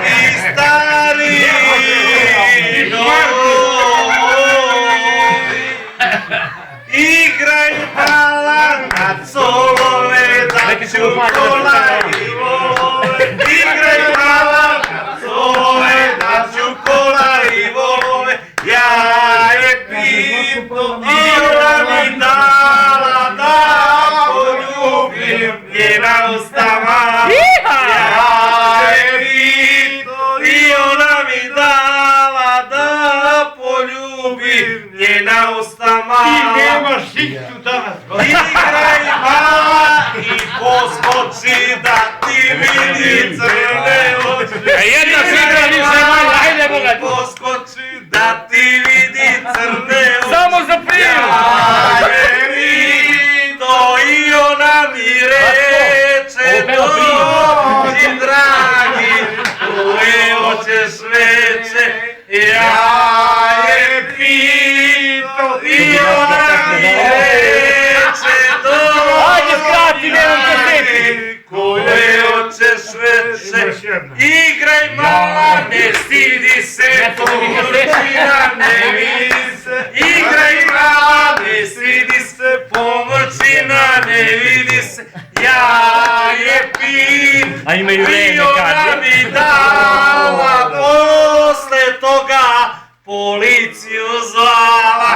i stari i novi. Igraj mala na solove, da ću kola i volove. Igraj mala na solove, da ću kola i volove. Ja je pito i ona mi dala da poljubim njena ustama. Ja je pito i ona mi dala da poljubim njena ustama. Ti nemaš siktu danas. Igraj mala i poskoči da ti vidi crne oči. Jedna sigra više manje, ajde Boga. Poskoči da ti vidi crne oči. Samo za prijevu. Ja je vidio i ona mi reče dođi dragi, tvoje hoćeš veče. Ja je pito i ona mi reče Ajde, skrati, nemam te dođi seti. koje hoćeš veče. Igraj mala, ne stidi se, pomrčina ne vidi se. Igraj mala, ne stidi se, pomrčina ne vidi se. Ja je pit A imaju i vreme, ona kaže. mi dala, posle toga policiju zvala.